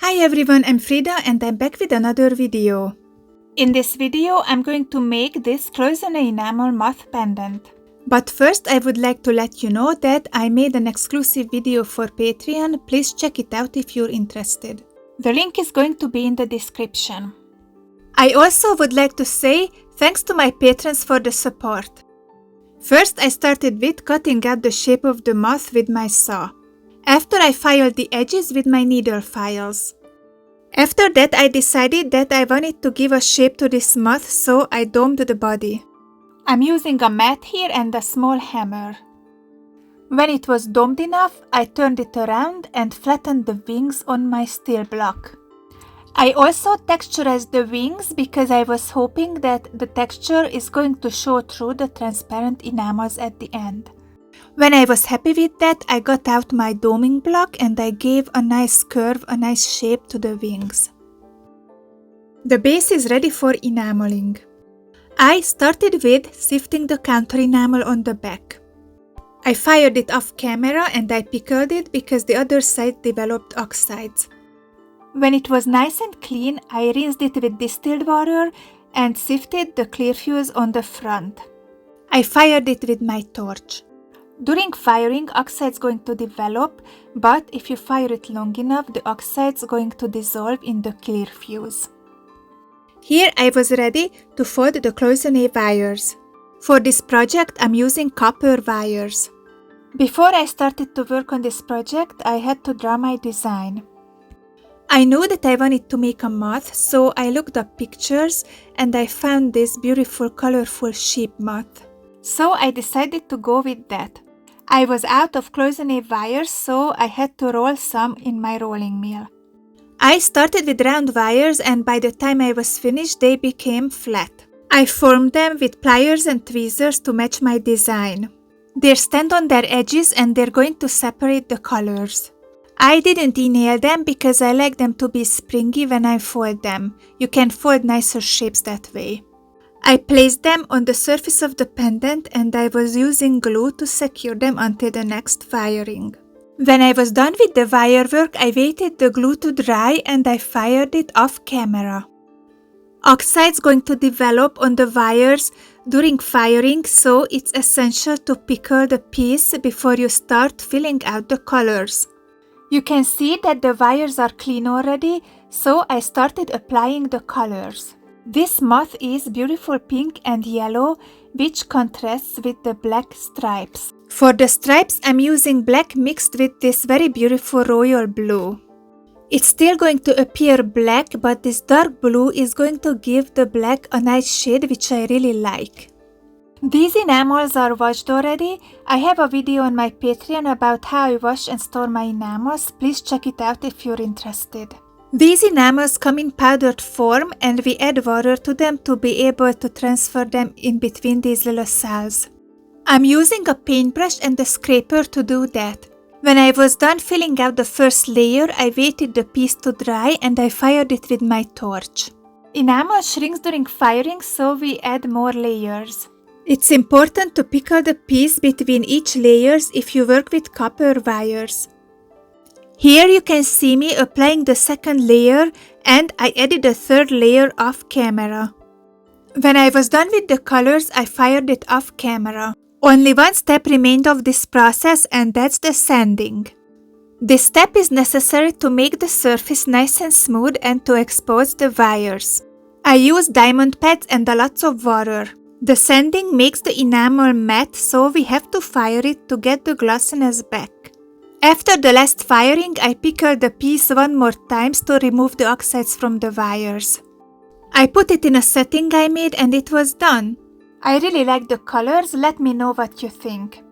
Hi everyone, I'm Frida and I'm back with another video. In this video, I'm going to make this Cloisonne Enamel moth pendant. But first, I would like to let you know that I made an exclusive video for Patreon. Please check it out if you're interested. The link is going to be in the description. I also would like to say thanks to my patrons for the support. First, I started with cutting out the shape of the moth with my saw. After I filed the edges with my needle files. After that, I decided that I wanted to give a shape to this moth, so I domed the body. I'm using a mat here and a small hammer. When it was domed enough, I turned it around and flattened the wings on my steel block. I also texturized the wings because I was hoping that the texture is going to show through the transparent enamels at the end. When I was happy with that, I got out my doming block and I gave a nice curve, a nice shape to the wings. The base is ready for enameling. I started with sifting the counter enamel on the back. I fired it off camera and I pickled it because the other side developed oxides. When it was nice and clean, I rinsed it with distilled water and sifted the clear fuse on the front. I fired it with my torch. During firing, oxide is going to develop, but if you fire it long enough, the oxide is going to dissolve in the clear fuse. Here I was ready to fold the Cloisonne wires. For this project, I'm using copper wires. Before I started to work on this project, I had to draw my design. I knew that I wanted to make a moth, so I looked up pictures and I found this beautiful colorful sheep moth. So I decided to go with that. I was out of Cloisonne wires, so I had to roll some in my rolling mill. I started with round wires and by the time I was finished, they became flat. I formed them with pliers and tweezers to match my design. They stand on their edges and they're going to separate the colors. I didn't e-nail them because I like them to be springy when I fold them. You can fold nicer shapes that way. I placed them on the surface of the pendant and I was using glue to secure them until the next firing. When I was done with the wire work, I waited the glue to dry and I fired it off camera. Oxide's going to develop on the wires during firing, so it's essential to pickle the piece before you start filling out the colors. You can see that the wires are clean already, so I started applying the colors. This moth is beautiful pink and yellow, which contrasts with the black stripes. For the stripes, I'm using black mixed with this very beautiful royal blue. It's still going to appear black, but this dark blue is going to give the black a nice shade, which I really like. These enamels are washed already. I have a video on my Patreon about how I wash and store my enamels. Please check it out if you're interested. These enamels come in powdered form and we add water to them to be able to transfer them in between these little cells. I'm using a paintbrush and a scraper to do that. When I was done filling out the first layer, I waited the piece to dry and I fired it with my torch. Enamel shrinks during firing, so we add more layers. It's important to pickle the piece between each layers if you work with copper wires. Here you can see me applying the second layer and I added a third layer off camera. When I was done with the colors, I fired it off camera. Only one step remained of this process and that's the sanding. This step is necessary to make the surface nice and smooth and to expose the wires. I used diamond pads and a lot of water. The sanding makes the enamel matte, so we have to fire it to get the glossiness back. After the last firing, I pickled the piece one more time to remove the oxides from the wires. I put it in a setting I made and it was done. I really like the colors, let me know what you think.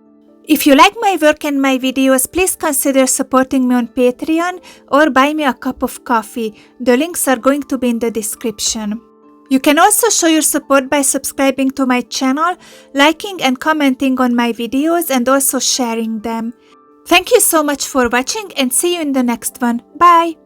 If you like my work and my videos, please consider supporting me on Patreon or buy me a cup of coffee. The links are going to be in the description. You can also show your support by subscribing to my channel, liking and commenting on my videos and also sharing them. Thank you so much for watching and see you in the next one. Bye!